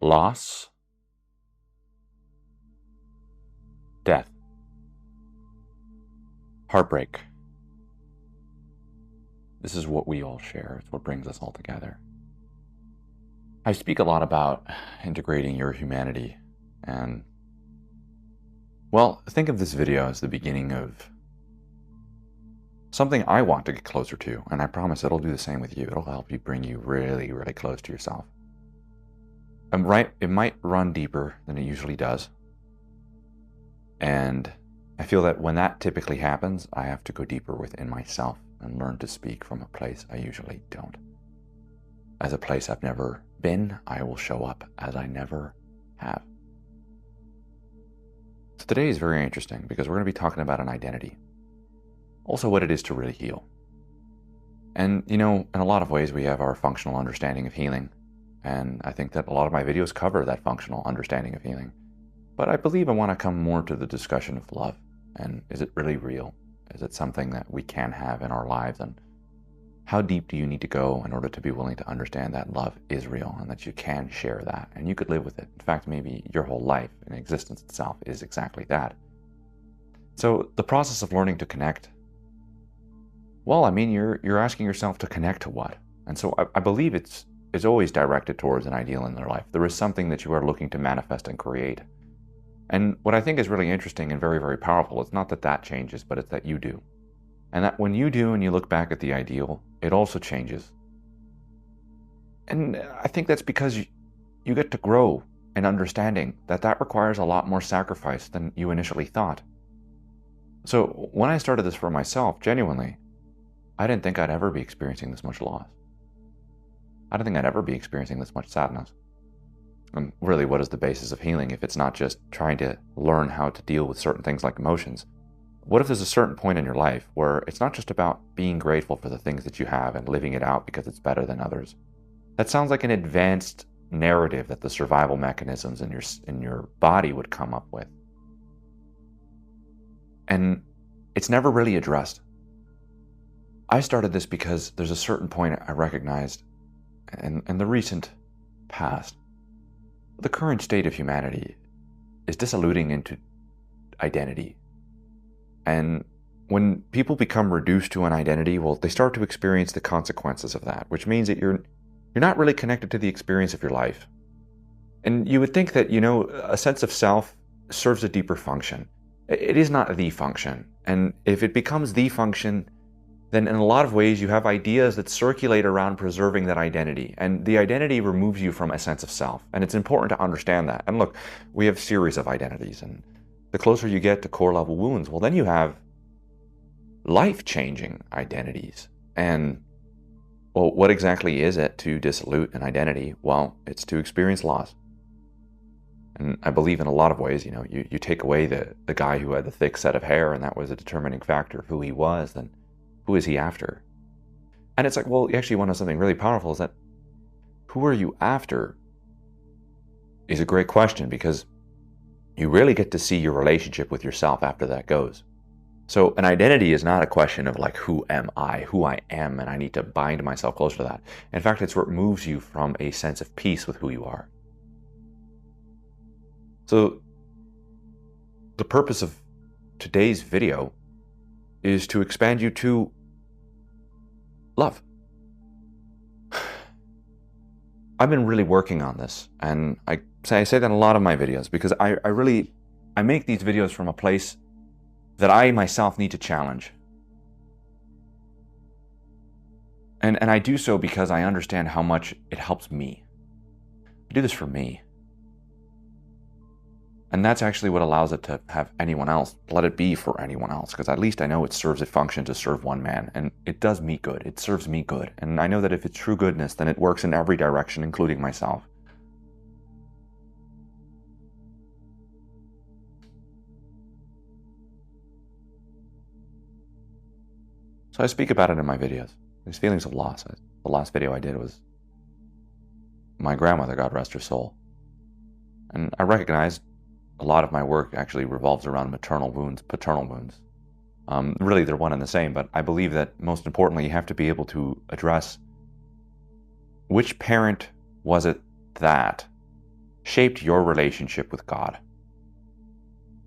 loss, death, heartbreak. This is what we all share. It's what brings us all together. I speak a lot about integrating your humanity, and, well, think of this video as the beginning of something I want to get closer to, and I promise it'll do the same with you. It'll help you bring you really, really close to yourself. And it might run deeper than it usually does. And I feel that when that typically happens, I have to go deeper within myself and learn to speak from a place I usually don't. As a place I've never been, I will show up as I never have. So today is very interesting because we're going to be talking about an identity. Also what it is to really heal. And, in a lot of ways we have our functional understanding of healing. And I think that a lot of my videos cover that functional understanding of healing. But I believe I want to come more to the discussion of love. And is it really real? Is it something that we can have in our lives? And how deep do you need to go in order to be willing to understand that love is real and that you can share that and you could live with it? In fact, maybe your whole life and existence itself is exactly that. So the process of learning to connect, well, you're asking yourself to connect to what? And so I believe it's always directed towards an ideal in their life. There is something that you are looking to manifest and create. And what I think is really interesting and very, very powerful, it's not that changes, but it's that you do. And that when you do and you look back at the ideal, it also changes. And I think that's because you get to grow in understanding that requires a lot more sacrifice than you initially thought. So when I started this for myself, genuinely, I didn't think I'd ever be experiencing this much loss. I don't think I'd ever be experiencing this much sadness. And really, what is the basis of healing if it's not just trying to learn how to deal with certain things like emotions? What if there's a certain point in your life where it's not just about being grateful for the things that you have and living it out because it's better than others? That sounds like an advanced narrative that the survival mechanisms in your body would come up with. And it's never really addressed. I started this because there's a certain point I recognized in the recent past. The current state of humanity is disiluding into identity. And when people become reduced to an identity, well, they start to experience the consequences of that, which means that you're not really connected to the experience of your life. And you would think that, a sense of self serves a deeper function. It is not the function. And if it becomes the function, then in a lot of ways you have ideas that circulate around preserving that identity. And the identity removes you from a sense of self. And it's important to understand that. And look, we have series of identities. And the closer you get to core level wounds, well, then you have life-changing identities. And, well, what exactly is it to dissolute an identity? Well, it's to experience loss. And I believe in a lot of ways, you take away the guy who had the thick set of hair and that was a determining factor of who he was, then who is he after? And it's like, well, you actually want to know something really powerful is that who are you after is a great question because you really get to see your relationship with yourself after that goes. So an identity is not a question of like, who am I, who I am, and I need to bind myself closer to that. In fact, it's what moves you from a sense of peace with who you are. So the purpose of today's video is to expand you to love. I've been really working on this, and I say that in a lot of my videos because I make these videos from a place that I myself need to challenge. And I do so because I understand how much it helps me. I do this for me. And that's actually what allows it to have anyone else. Let it be for anyone else, because at least I know it serves a function to serve one man, and it does me good. It serves me good. And I know that if it's true goodness, then it works in every direction, including myself. So I speak about it in my videos, these feelings of loss. The last video I did was my grandmother, God rest her soul. And I recognized a lot of my work actually revolves around maternal wounds, paternal wounds. Really, they're one and the same, but I believe that most importantly, you have to be able to address which parent was it that shaped your relationship with God.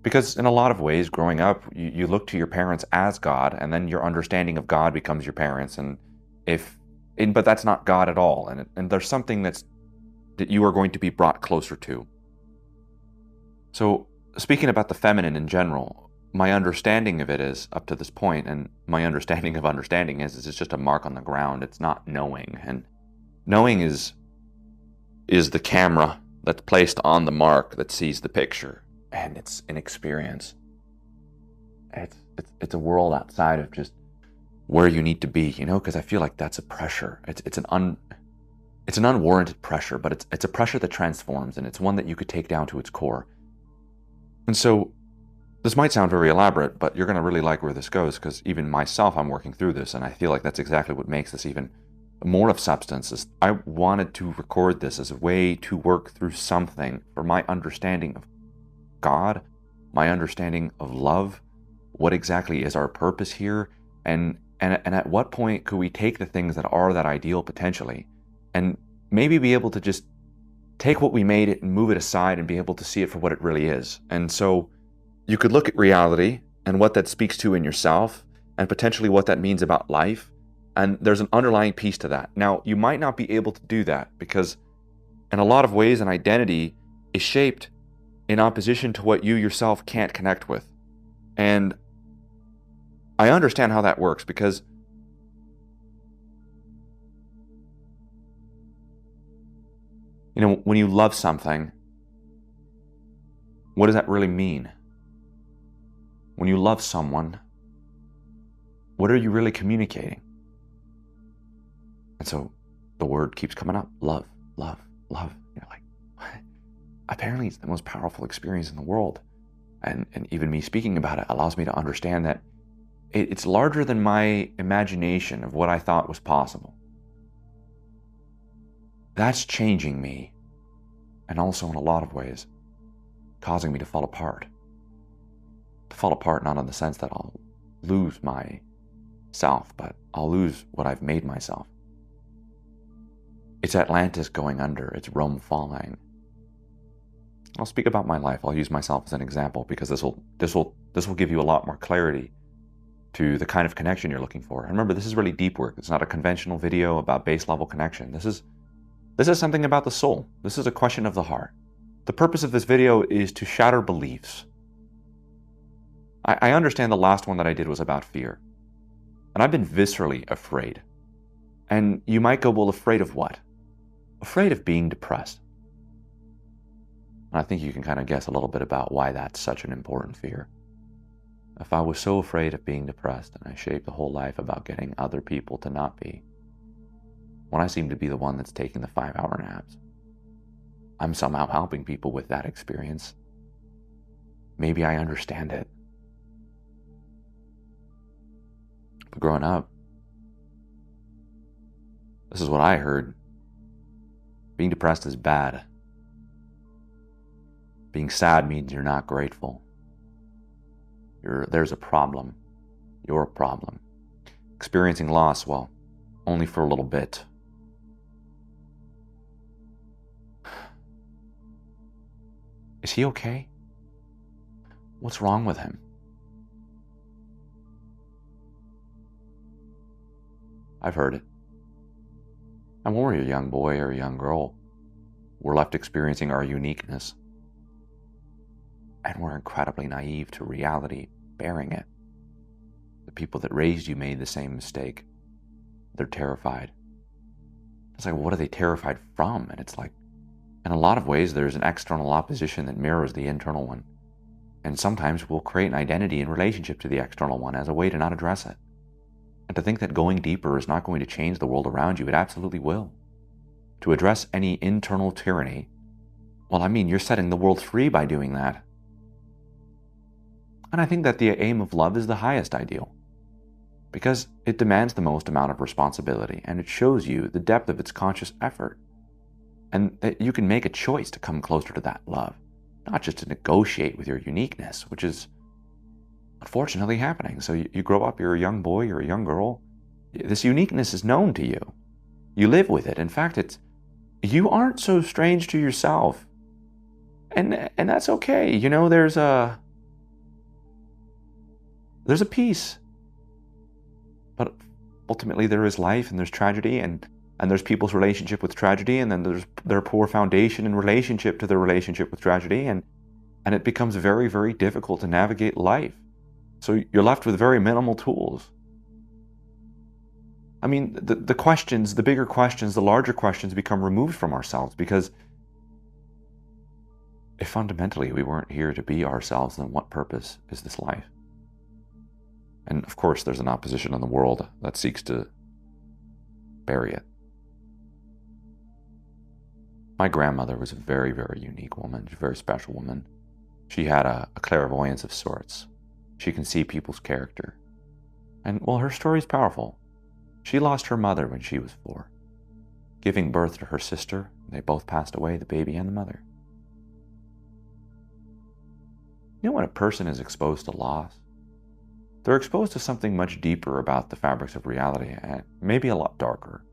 Because in a lot of ways, growing up, you look to your parents as God, and then your understanding of God becomes your parents. But that's not God at all. And there's something that you are going to be brought closer to. So speaking about the feminine in general, my understanding of it is up to this point, and my understanding of understanding is it's just a mark on the ground. It's not knowing. And knowing is the camera that's placed on the mark that sees the picture. And it's an experience. It's a world outside of just where you need to be, because I feel like that's a pressure. It's an unwarranted pressure, but it's a pressure that transforms, and it's one that you could take down to its core. And so this might sound very elaborate, but you're going to really like where this goes, because even myself, I'm working through this, and I feel like that's exactly what makes this even more of substance. Is I wanted to record this as a way to work through something for my understanding of God, my understanding of love, what exactly is our purpose here, and at what point could we take the things that are that ideal potentially, and maybe be able to just take what we made it and move it aside and be able to see it for what it really is. And so you could look at reality and what that speaks to in yourself, and potentially what that means about life, and there's an underlying piece to that. Now, you might not be able to do that because in a lot of ways an identity is shaped in opposition to what you yourself can't connect with. And I understand how that works, because when you love something, what does that really mean? When you love someone, what are you really communicating? And so the word keeps coming up, love, love, love. You're like, what? Apparently it's the most powerful experience in the world. And even me speaking about it allows me to understand that it's larger than my imagination of what I thought was possible. That's changing me, and also in a lot of ways causing me to fall apart. To fall apart not in the sense that I'll lose myself, but I'll lose what I've made myself. It's Atlantis going under, it's Rome falling. I'll speak about my life. I'll use myself as an example, because this will give you a lot more clarity to the kind of connection you're looking for. And remember, this is really deep work. It's not a conventional video about base level connection. This is something about the soul. This is a question of the heart. The purpose of this video is to shatter beliefs. I understand the last one that I did was about fear. And I've been viscerally afraid. And you might go, well, afraid of what? Afraid of being depressed. And I think you can kind of guess a little bit about why that's such an important fear. If I was so afraid of being depressed, and I shaped the whole life about getting other people to not be, when I seem to be the one that's taking the 5-hour naps, I'm somehow helping people with that experience. Maybe I understand it. But growing up, this is what I heard. Being depressed is bad. Being sad means you're not grateful. There's a problem. You're a problem. Experiencing loss, well, only for a little bit. Is he okay? What's wrong with him? I've heard it. And when we're a young boy or a young girl, we're left experiencing our uniqueness. And we're incredibly naive to reality, bearing it. The people that raised you made the same mistake. They're terrified. It's like, what are they terrified from? And it's like, in a lot of ways, there's an external opposition that mirrors the internal one. And sometimes we'll create an identity in relationship to the external one as a way to not address it. And to think that going deeper is not going to change the world around you, it absolutely will. To address any internal tyranny, well, I mean, you're setting the world free by doing that. And I think that the aim of love is the highest ideal, because it demands the most amount of responsibility, and it shows you the depth of its conscious effort, and that you can make a choice to come closer to that love, not just to negotiate with your uniqueness, which is unfortunately happening. So you grow up, you're a young boy, you're a young girl, this uniqueness is known to you. You live with it. In fact, you aren't so strange to yourself. And that's okay. You know, there's a peace. But ultimately there is life, and there's tragedy, and there's people's relationship with tragedy, and then there's their poor foundation in relationship to their relationship with tragedy, and it becomes very, very difficult to navigate life. So you're left with very minimal tools. I mean, the questions, the bigger questions, the larger questions become removed from ourselves, because if fundamentally we weren't here to be ourselves, then what purpose is this life? And of course, there's an opposition in the world that seeks to bury it. My grandmother was a very, very unique woman. She's a very special woman. She had a clairvoyance of sorts. She can see people's character. And, well, her story is powerful. She lost her mother when she was 4, giving birth to her sister. They both passed away, the baby and the mother. You know, when a person is exposed to loss, they're exposed to something much deeper about the fabrics of reality, and maybe a lot darker.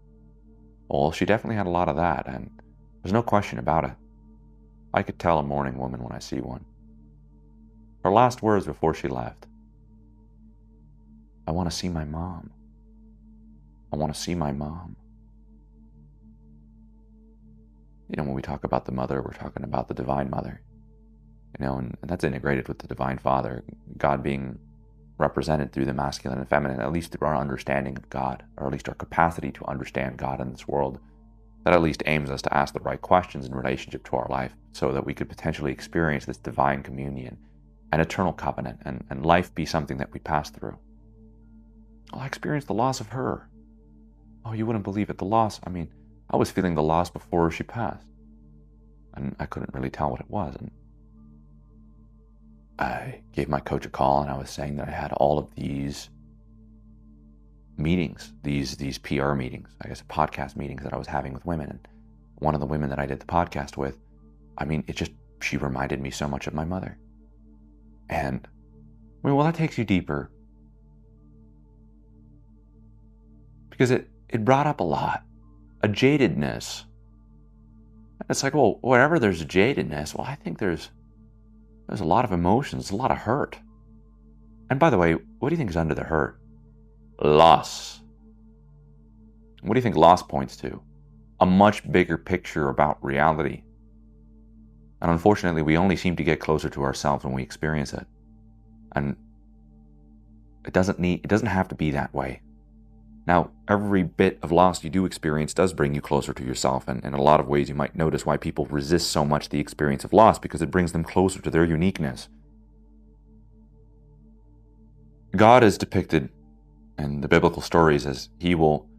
Well, she definitely had a lot of that, and there's no question about it. I could tell a mourning woman when I see one. Her last words before she left: "I want to see my mom. I want to see my mom." You know, when we talk about the mother, we're talking about the Divine Mother. You know, and that's integrated with the Divine Father, God being represented through the masculine and feminine, at least through our understanding of God, or at least our capacity to understand God in this world. That at least aims us to ask the right questions in relationship to our life, so that we could potentially experience this divine communion, an eternal covenant, and life be something that we pass through. Well, I experienced the loss of her. Oh, you wouldn't believe it. The loss, I mean, I was feeling the loss before she passed, and I couldn't really tell what it was. And I gave my coach a call, and I was saying that I had all of these meetings, these PR meetings, I guess podcast meetings that I was having with women. And one of the women that I did the podcast with, I mean, she reminded me so much of my mother. And I mean, well, that takes you deeper, because it brought up a lot, a jadedness. And it's like, well, wherever there's a jadedness, well, I think there's a lot of emotions, a lot of hurt. And by the way, what do you think is under the hurt? Loss. What do you think loss points to? A much bigger picture about reality. And unfortunately, we only seem to get closer to ourselves when we experience it. And it doesn't have to be that way. Now, every bit of loss you do experience does bring you closer to yourself, and in a lot of ways you might notice why people resist so much the experience of loss, because it brings them closer to their uniqueness. God is depicted in the biblical stories as evil,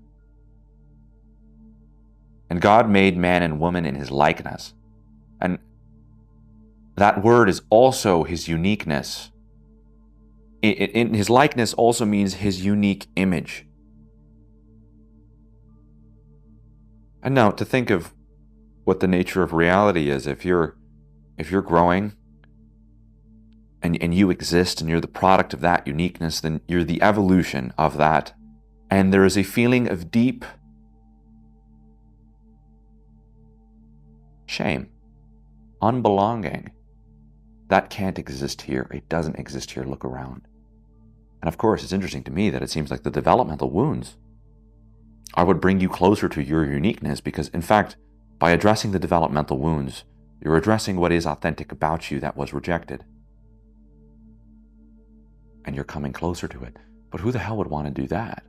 and God made man and woman in his likeness. And that word is also his uniqueness. In his likeness also means his unique image. And now, to think of what the nature of reality is, if you're growing and you exist and you're the product of that uniqueness, then you're the evolution of that. And there is a feeling of deep shame, unbelonging. That can't exist here. It doesn't exist here. Look around. And of course, it's interesting to me that it seems like the developmental wounds are what bring you closer to your uniqueness, because in fact, by addressing the developmental wounds, you're addressing what is authentic about you that was rejected. And you're coming closer to it. But who the hell would want to do that?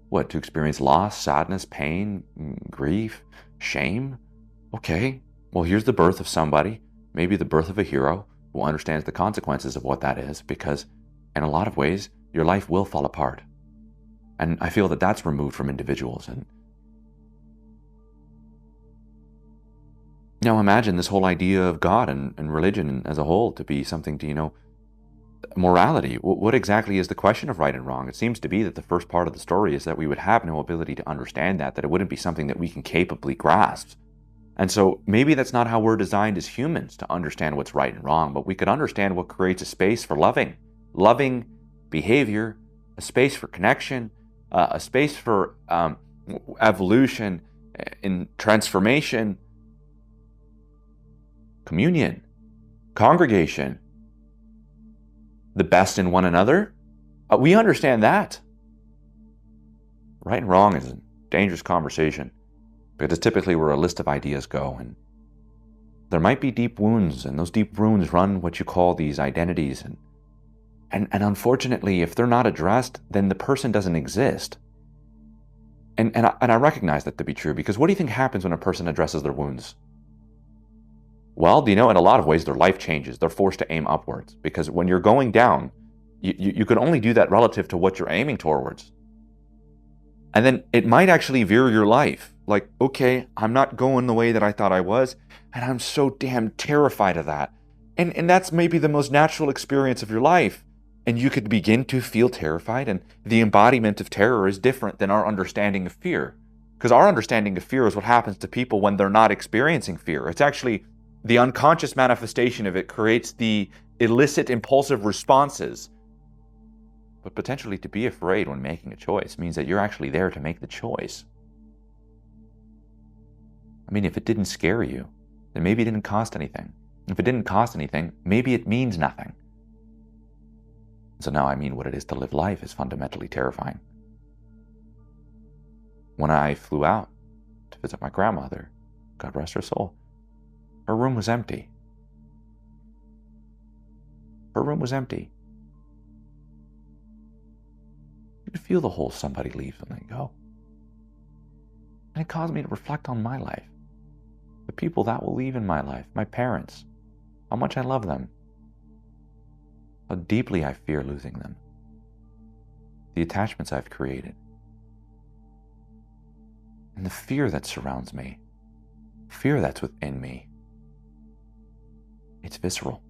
What, to experience loss, sadness, pain, grief, shame? Okay, well, here's the birth of somebody, maybe the birth of a hero, who understands the consequences of what that is, because in a lot of ways, your life will fall apart. And I feel that that's removed from individuals. And now imagine this whole idea of God and religion as a whole to be something to, morality. What exactly is the question of right and wrong? It seems to be that the first part of the story is that we would have no ability to understand that it wouldn't be something that we can capably grasp. And so maybe that's not how we're designed as humans, to understand what's right and wrong, but we could understand what creates a space for loving behavior, a space for connection, a space for evolution, in transformation, communion. congregation, the best in one another, we understand that. Right and wrong is a dangerous conversation because it's typically where a list of ideas go, and there might be deep wounds, and those deep wounds run what you call these identities, and unfortunately, if they're not addressed, then the person doesn't exist. And I recognize that to be true, because what do you think happens when a person addresses their wounds? Well, in a lot of ways, their life changes. They're forced to aim upwards, because when you're going down, you can only do that relative to what you're aiming towards. And then it might actually veer your life. Like, okay, I'm not going the way that I thought I was, and I'm so damn terrified of that. And that's maybe the most natural experience of your life. And you could begin to feel terrified, and the embodiment of terror is different than our understanding of fear. Because our understanding of fear is what happens to people when they're not experiencing fear. It's actually the unconscious manifestation of it creates the illicit impulsive responses. But potentially to be afraid when making a choice means that you're actually there to make the choice. I mean, if it didn't scare you, then maybe it didn't cost anything. If it didn't cost anything, maybe it means nothing. So now what it is to live life is fundamentally terrifying. When I flew out to visit my grandmother, God rest her soul, her room was empty. Her room was empty. You could feel the whole somebody leaves and they go. And it caused me to reflect on my life. The people that will leave in my life, my parents, how much I love them. How deeply I fear losing them. The attachments I've created. And the fear that surrounds me. Fear that's within me. It's visceral.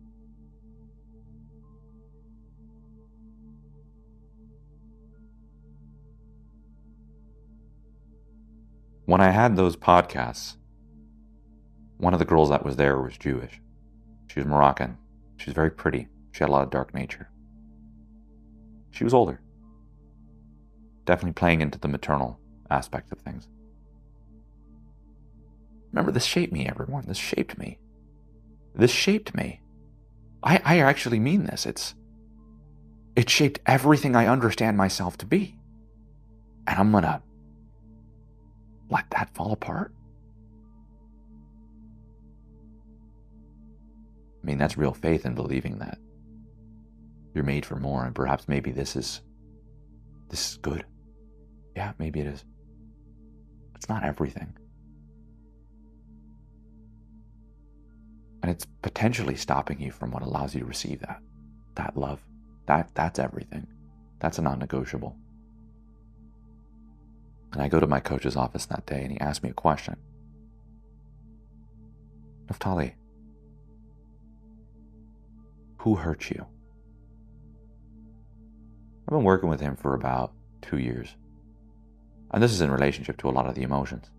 When I had those podcasts, one of the girls that was there was Jewish. She was Moroccan. She was very pretty. She had a lot of dark nature. She was older. Definitely playing into the maternal aspect of things. Remember, this shaped me, everyone. This shaped me. This shaped me. I actually mean this. It shaped everything I understand myself to be. And I'm gonna let that fall apart? That's real faith in believing that you're made for more, and perhaps maybe this is good. Yeah, maybe it is. It's not everything. And it's potentially stopping you from what allows you to receive that love. That's everything. That's a non-negotiable. And I go to my coach's office that day, and he asked me a question. Naftali, who hurt you? I've been working with him for about 2 years. And this is in relationship to a lot of the emotions.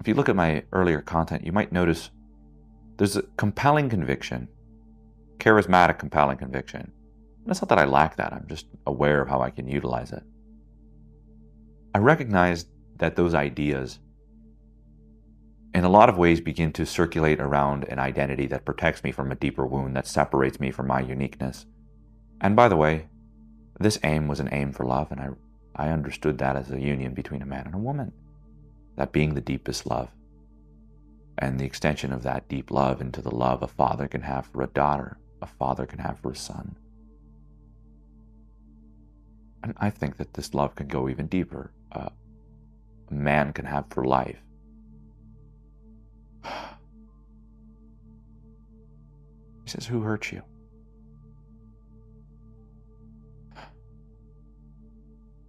If you look at my earlier content, you might notice there's a compelling conviction, charismatic, compelling conviction. And it's not that I lack that, I'm just aware of how I can utilize it. I recognize that those ideas, in a lot of ways, begin to circulate around an identity that protects me from a deeper wound that separates me from my uniqueness. And by the way, this aim was an aim for love, and I understood that as a union between a man and a woman. That being the deepest love. And the extension of that deep love into the love a father can have for a daughter, a father can have for a son. And I think that this love can go even deeper. A man can have for life. He says, who hurt you?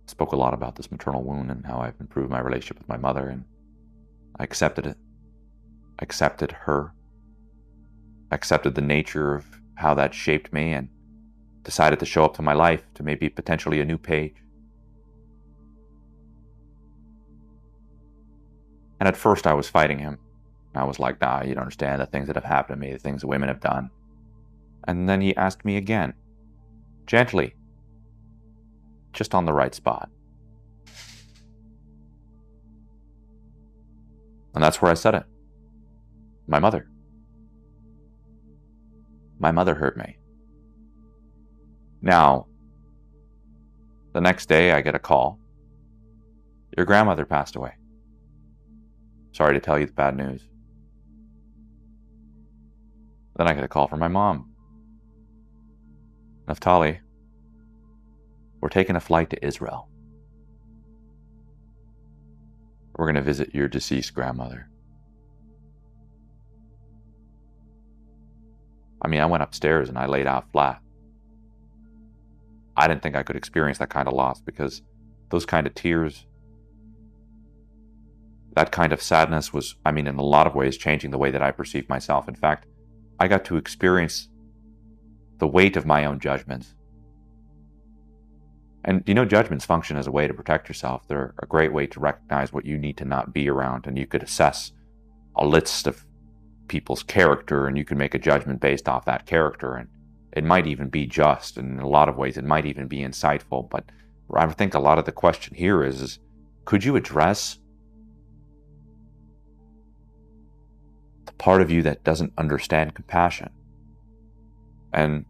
Spoke a lot about this maternal wound and how I've improved my relationship with my mother, and I accepted it. I accepted her. I accepted the nature of how that shaped me, and decided to show up to my life to maybe potentially a new page. And at first I was fighting him. I was like, nah, you don't understand the things that have happened to me, the things that women have done. And then he asked me again, gently, just on the right spot. And that's where I said it. My mother. My mother hurt me. Now, the next day I get a call. Your grandmother passed away. Sorry to tell you the bad news. Then I get a call from my mom. Naftali, we're taking a flight to Israel. We're going to visit your deceased grandmother. I mean, I went upstairs and I laid out flat. I didn't think I could experience that kind of loss because those kind of tears, that kind of sadness was, I mean, in a lot of ways changing the way that I perceive myself. In fact, I got to experience the weight of my own judgments. And judgments function as a way to protect yourself. They're a great way to recognize what you need to not be around, and you could assess a list of people's character, and you can make a judgment based off that character, and it might even be just, and in a lot of ways it might even be insightful. But I think a lot of the question here is could you address the part of you that doesn't understand compassion? And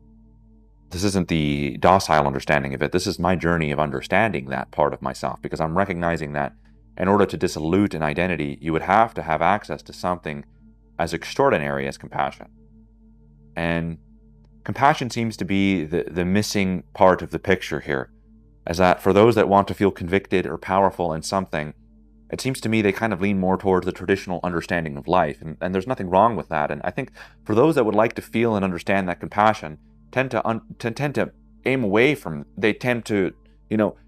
this isn't the docile understanding of it. This is my journey of understanding that part of myself, because I'm recognizing that in order to dissolute an identity, you would have to have access to something as extraordinary as compassion. And compassion seems to be the missing part of the picture here, as that for those that want to feel convicted or powerful in something, it seems to me they kind of lean more towards the traditional understanding of life, and there's nothing wrong with that. And I think for those that would like to feel and understand that compassion, tend to aim away from, they tend to,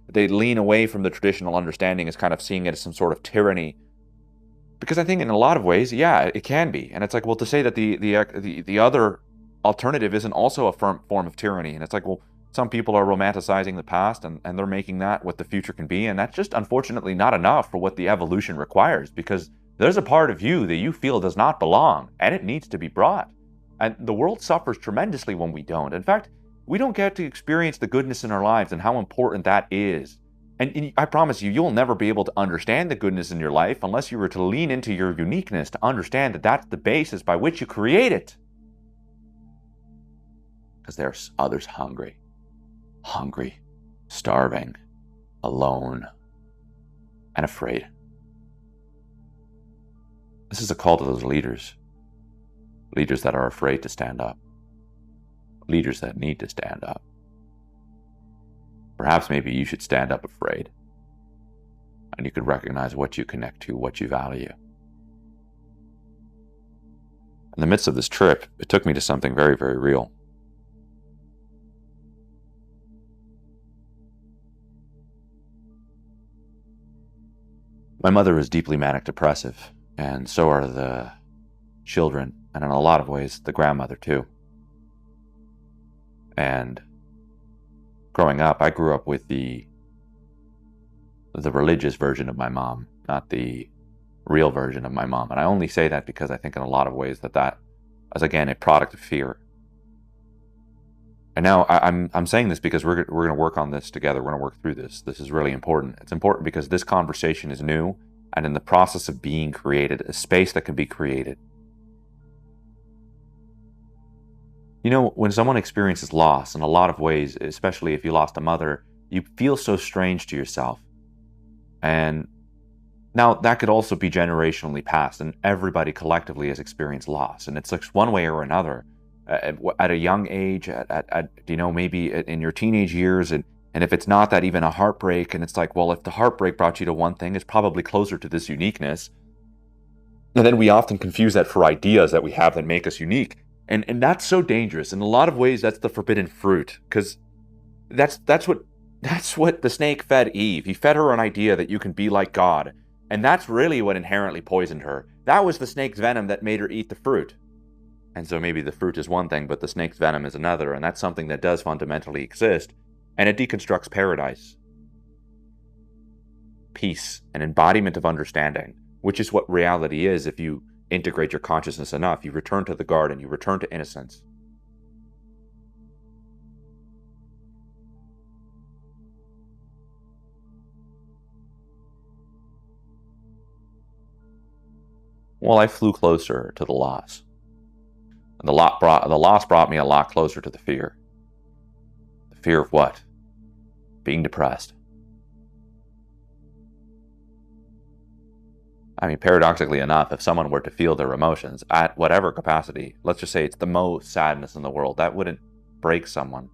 they lean away from the traditional understanding as kind of seeing it as some sort of tyranny. Because I think in a lot of ways, yeah, it can be. And it's like, well, to say that the other alternative isn't also a form of tyranny. And it's like, well, some people are romanticizing the past and they're making that what the future can be. And that's just unfortunately not enough for what the evolution requires, because there's a part of you that you feel does not belong, and it needs to be brought. And the world suffers tremendously when we don't. In fact, we don't get to experience the goodness in our lives and how important that is. And I promise you, you'll never be able to understand the goodness in your life unless you were to lean into your uniqueness to understand that that's the basis by which you create it. Because there's others hungry, starving, alone, and afraid. This is a call to those leaders that are afraid to stand up, leaders that need to stand up. Perhaps maybe you should stand up afraid, and you could recognize what you connect to, what you value. In the midst of this trip, it took me to something very, very real. My mother is deeply manic depressive, and so are the children, and in a lot of ways, the grandmother too. And growing up, I grew up with the religious version of my mom, not the real version of my mom. And I only say that because I think in a lot of ways that is, again, a product of fear. And now I'm saying this because we're going to work on this together. We're going to work through this. This is really important. It's important because this conversation is new and in the process of being created, a space that can be created. When someone experiences loss, in a lot of ways, especially if you lost a mother, you feel so strange to yourself. And now that could also be generationally passed, and everybody collectively has experienced loss. And it's like one way or another. At a young age, maybe in your teenage years, and if it's not that, even a heartbreak, and it's like, well, if the heartbreak brought you to one thing, it's probably closer to this uniqueness. And then we often confuse that for ideas that we have that make us unique. And that's so dangerous. In a lot of ways, that's the forbidden fruit, because that's what the snake fed Eve. He fed her an idea that you can be like God, and that's really what inherently poisoned her. That was the snake's venom that made her eat the fruit. And so maybe the fruit is one thing, but the snake's venom is another, and that's something that does fundamentally exist, and it deconstructs paradise, peace, an embodiment of understanding, which is what reality is. If you integrate your consciousness enough, you return to the garden, you return to innocence. Well, I flew closer to the loss. The loss brought me a lot closer to the fear. The fear of what? Being depressed. I mean, paradoxically enough, if someone were to feel their emotions at whatever capacity, let's just say it's the most sadness in the world, that wouldn't break someone.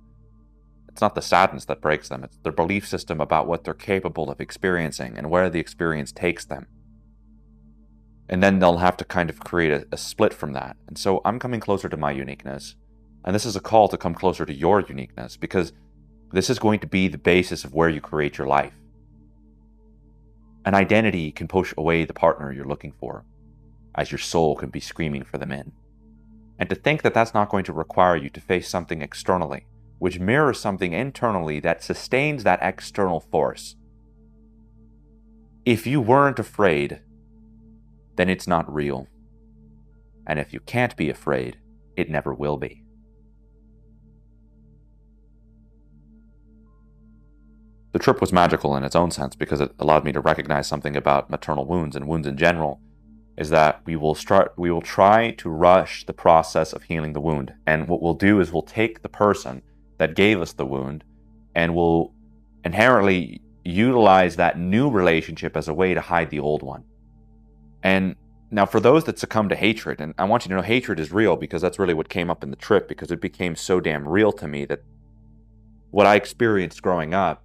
It's not the sadness that breaks them, it's their belief system about what they're capable of experiencing and where the experience takes them. And then they'll have to kind of create a split from that. And so I'm coming closer to my uniqueness. And this is a call to come closer to your uniqueness, because this is going to be the basis of where you create your life. An identity can push away the partner you're looking for, as your soul can be screaming for them in. And to think that that's not going to require you to face something externally, which mirrors something internally that sustains that external force. If you weren't afraid, then it's not real. And if you can't be afraid, it never will be. The trip was magical in its own sense because it allowed me to recognize something about maternal wounds and wounds in general, is that we will try to rush the process of healing the wound. And what we'll do is we'll take the person that gave us the wound and we'll inherently utilize that new relationship as a way to hide the old one. And now for those that succumb to hatred, and I want you to know hatred is real because that's really what came up in the trip, because it became so damn real to me that what I experienced growing up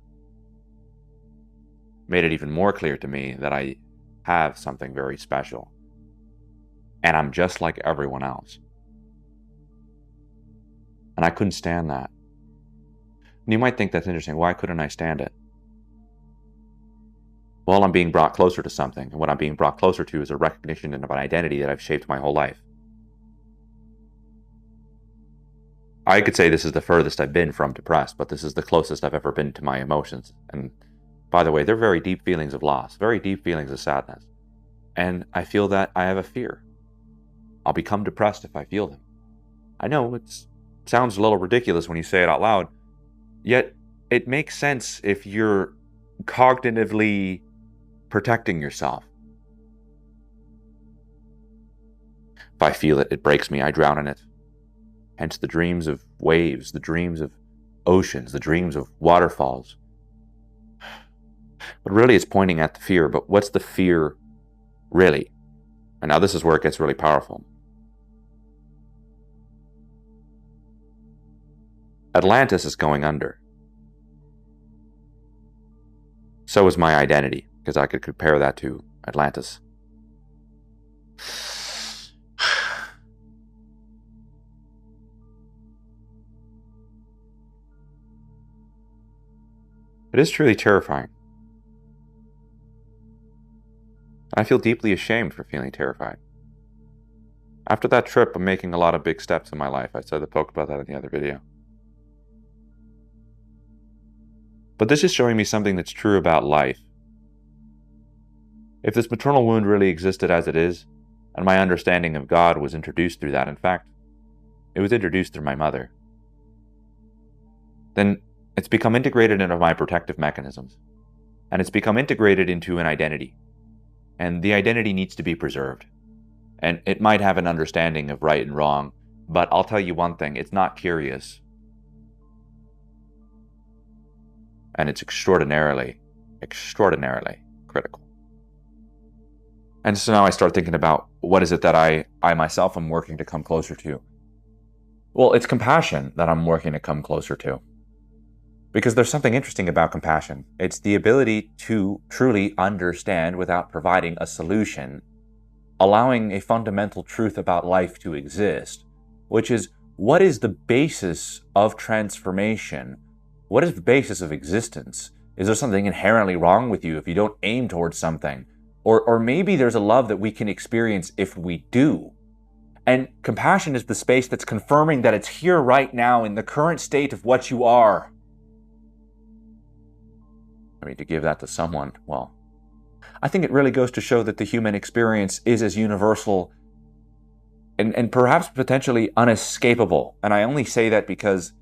made it even more clear to me that I have something very special. And I'm just like everyone else. And I couldn't stand that. And you might think that's interesting. Why couldn't I stand it? Well, I'm being brought closer to something. And what I'm being brought closer to is a recognition of an identity that I've shaped my whole life. I could say this is the furthest I've been from depressed, but this is the closest I've ever been to my emotions. And by the way, they're very deep feelings of loss, very deep feelings of sadness. And I feel that I have a fear. I'll become depressed if I feel them. I know it sounds a little ridiculous when you say it out loud, yet it makes sense if you're cognitively protecting yourself. If I feel it, it breaks me, I drown in it. Hence the dreams of waves, the dreams of oceans, the dreams of waterfalls. But really it's pointing at the fear. But what's the fear really? And now this is where it gets really powerful. Atlantis is going under. So is my identity, because I could compare that to Atlantis. It is truly terrifying. I feel deeply ashamed for feeling terrified. After that trip, I'm making a lot of big steps in my life. I said the about that in the other video. But this is showing me something that's true about life. If this maternal wound really existed as it is, and my understanding of God was introduced through that, in fact, it was introduced through my mother, then it's become integrated into my protective mechanisms. And it's become integrated into an identity. And the identity needs to be preserved. And it might have an understanding of right and wrong, but I'll tell you one thing, it's not curious. And it's extraordinarily critical. And so now I start thinking about what is it that I myself am working to come closer to. Well, it's compassion that I'm working to come closer to. Because there's something interesting about compassion. It's the ability to truly understand without providing a solution, allowing a fundamental truth about life to exist, which is, what is the basis of transformation? What is the basis of existence? Is there something inherently wrong with you if you don't aim towards something? Or maybe there's a love that we can experience if we do. And compassion is the space that's confirming that it's here right now in the current state of what you are. I mean, to give that to someone, well, I think it really goes to show that the human experience is as universal and perhaps potentially unescapable. And I only say that because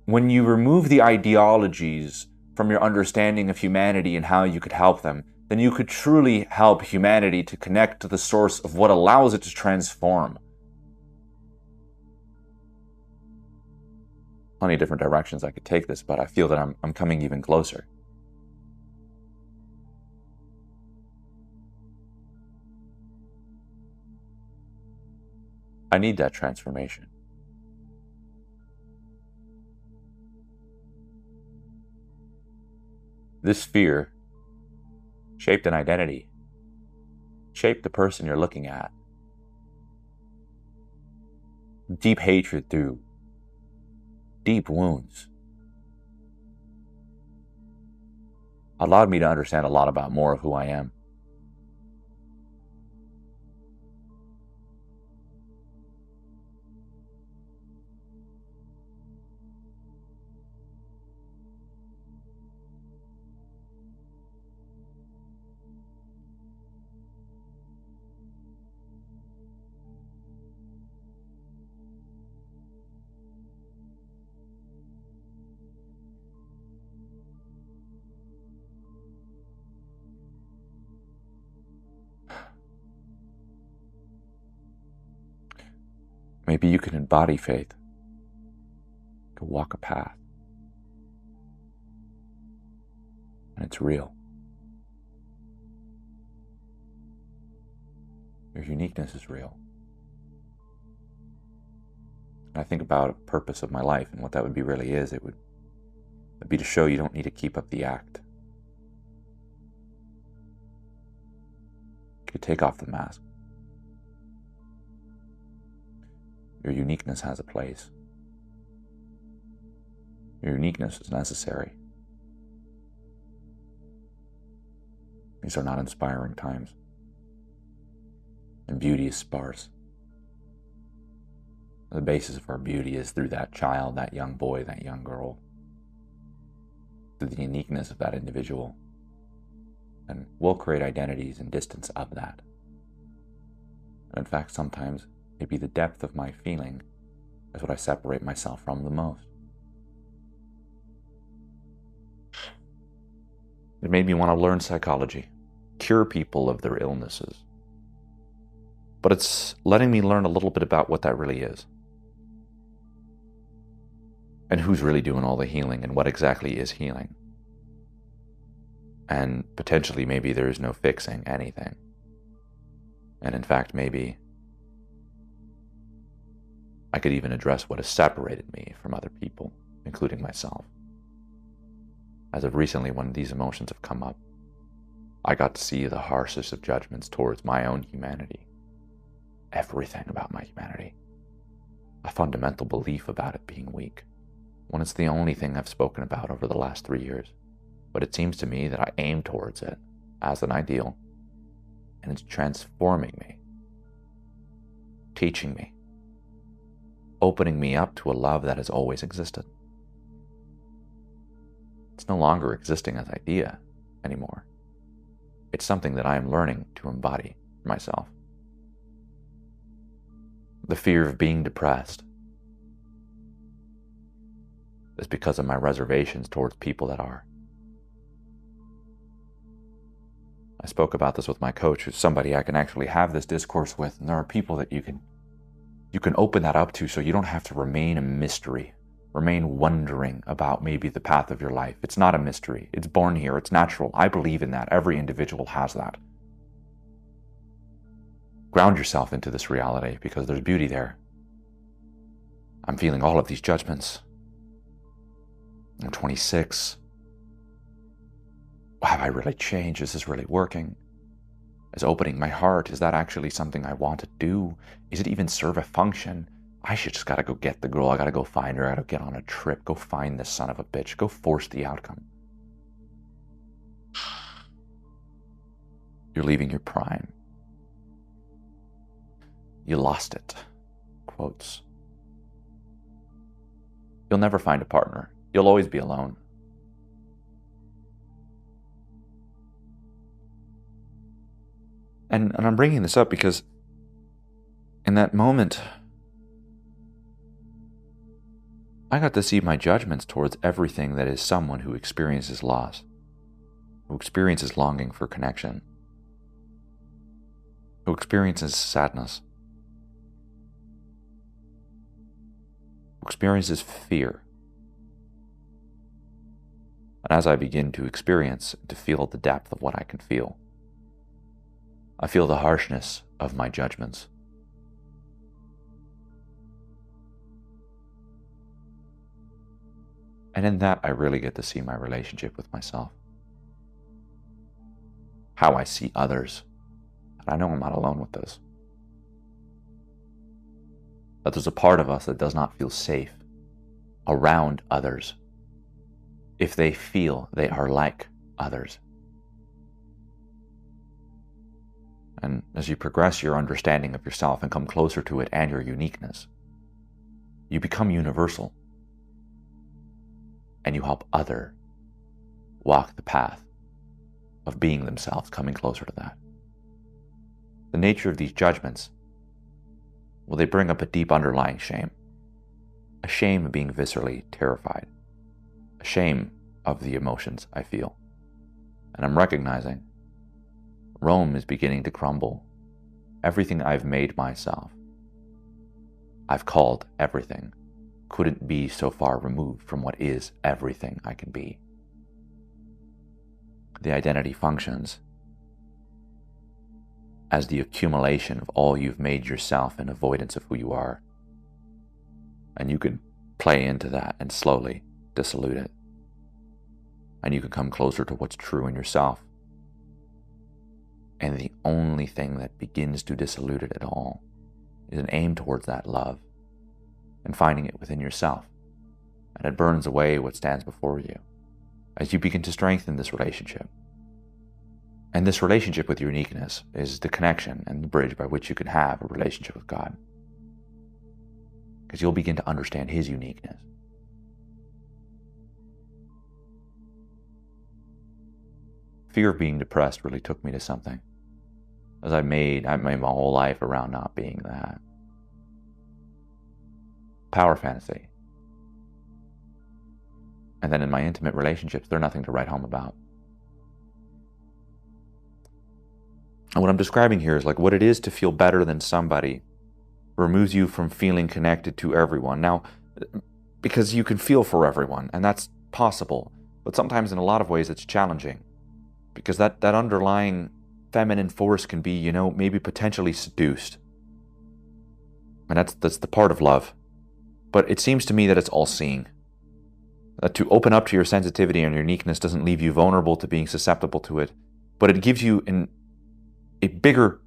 when you remove the ideologies from your understanding of humanity and how you could help them, then you could truly help humanity to connect to the source of what allows it to transform. plenty of different directions I could take this, but I feel that I'm coming even closer. I need that transformation. This fear shaped an identity, shaped the person you're looking at. Deep hatred through deep wounds allowed me to understand a lot about more of who I am. Maybe you can embody faith, to walk a path, and it's real. Your uniqueness is real. And I think about a purpose of my life and what that would be really is. It would be to show you don't need to keep up the act. You could take off the mask. Your uniqueness has a place. Your uniqueness is necessary. These are not inspiring times. And beauty is sparse. The basis of our beauty is through that child, that young boy, that young girl. Through the uniqueness of that individual. And we'll create identities and distance of that. And in fact, sometimes maybe the depth of my feeling is what I separate myself from the most. It made me want to learn psychology, cure people of their illnesses. But it's letting me learn a little bit about what that really is. And who's really doing all the healing and what exactly is healing. And potentially maybe there is no fixing anything. And in fact, maybe I could even address what has separated me from other people, including myself. As of recently, when these emotions have come up, I got to see the harshest of judgments towards my own humanity. Everything about my humanity. A fundamental belief about it being weak, when it's the only thing I've spoken about over the last 3 years. But it seems to me that I aim towards it as an ideal, and it's transforming me, teaching me, opening me up to a love that has always existed. It's no longer existing as idea anymore. It's something that I am learning to embody for myself. The fear of being depressed is because of my reservations towards people that are. I spoke about this with my coach, who's somebody I can actually have this discourse with, and there are people that you can open that up to so you don't have to remain a mystery, remain wondering about maybe the path of your life. It's not a mystery. It's born here. It's natural. I believe in that. Every individual has that. Ground yourself into this reality because there's beauty there. I'm feeling all of these judgments. I'm 26. Have I really changed? Is this really working? Is opening my heart, is that actually something I want to do? Is it even serve a function? I just gotta go get the girl. I gotta go find her. I gotta get on a trip. Go find this son of a bitch. Go force the outcome. You're leaving your prime. You lost it. Quotes. You'll never find a partner. You'll always be alone. And I'm bringing this up because in that moment, I got to see my judgments towards everything that is someone who experiences loss, who experiences longing for connection, who experiences sadness, who experiences fear, And as I begin to experience, to feel the depth of what I can feel, I feel the harshness of my judgments. And in that, I really get to see my relationship with myself. How I see others. And I know I'm not alone with this. That there's a part of us that does not feel safe around others if they feel they are like others. And as you progress your understanding of yourself and come closer to it and your uniqueness, you become universal. And you help others walk the path of being themselves, coming closer to that. The nature of these judgments, well, they bring up a deep underlying shame. A shame of being viscerally terrified. A shame of the emotions I feel. And I'm recognizing Rome is beginning to crumble. Everything I've made myself, I've called everything, couldn't be so far removed from what is everything I can be. The identity functions as the accumulation of all you've made yourself in avoidance of who you are. And you can play into that and slowly dissolute it. And you can come closer to what's true in yourself. And the only thing that begins to dissolute it at all is an aim towards that love and finding it within yourself. And it burns away what stands before you as you begin to strengthen this relationship. And this relationship with your uniqueness is the connection and the bridge by which you can have a relationship with God. Because you'll begin to understand His uniqueness. Fear of being depressed really took me to something. As I made my whole life around not being that. Power fantasy. And then in my intimate relationships, they're nothing to write home about. And what I'm describing here is like what it is to feel better than somebody removes you from feeling connected to everyone. Now, because you can feel for everyone, and that's possible, but sometimes in a lot of ways it's challenging. Because that underlying feminine force can be, maybe potentially seduced. And that's the part of love. But it seems to me that it's all-seeing. That to open up to your sensitivity and your uniqueness doesn't leave you vulnerable to being susceptible to it, but it gives you a bigger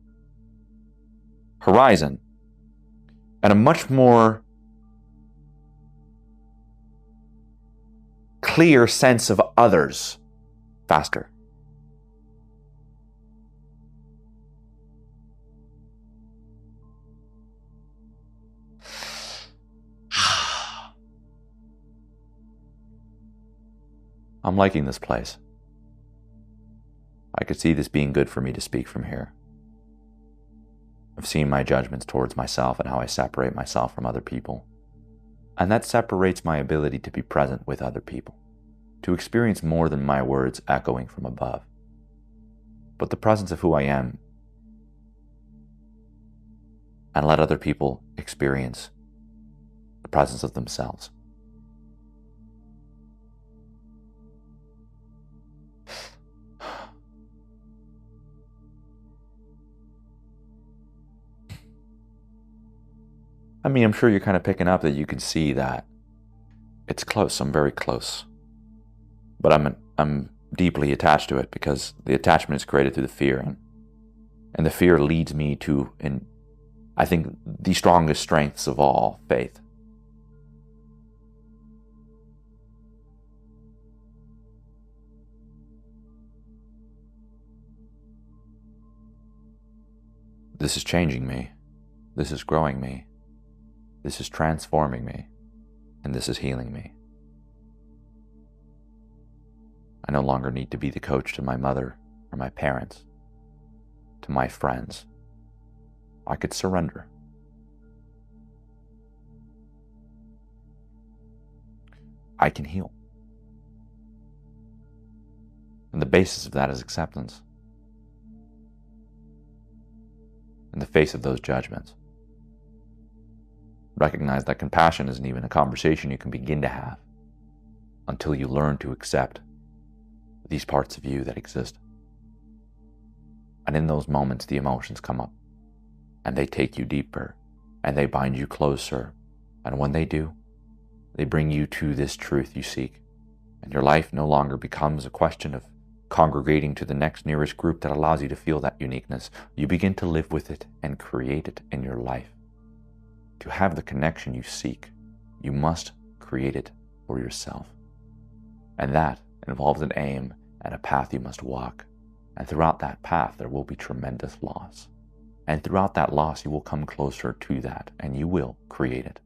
horizon and a much more clear sense of others faster. I'm liking this place. I could see this being good for me to speak from here. I've seen my judgments towards myself and how I separate myself from other people. And that separates my ability to be present with other people, to experience more than my words echoing from above, but the presence of who I am, and let other people experience the presence of themselves. I mean, I'm sure you're kind of picking up that you can see that it's close. I'm very close. But I'm deeply attached to it because the attachment is created through the fear. And the fear leads me to, I think, the strongest strengths of all, faith. This is changing me. This is growing me. This is transforming me, and this is healing me. I no longer need to be the coach to my mother or my parents, to my friends. I could surrender. I can heal. And the basis of that is acceptance. In the face of those judgments. Recognize that compassion isn't even a conversation you can begin to have until you learn to accept these parts of you that exist. And in those moments, the emotions come up, and they take you deeper, and they bind you closer. And when they do, they bring you to this truth you seek. And your life no longer becomes a question of congregating to the next nearest group that allows you to feel that uniqueness. You begin to live with it and create it in your life. To have the connection you seek, you must create it for yourself. And that involves an aim and a path you must walk. And throughout that path, there will be tremendous loss. And throughout that loss, you will come closer to that, and you will create it.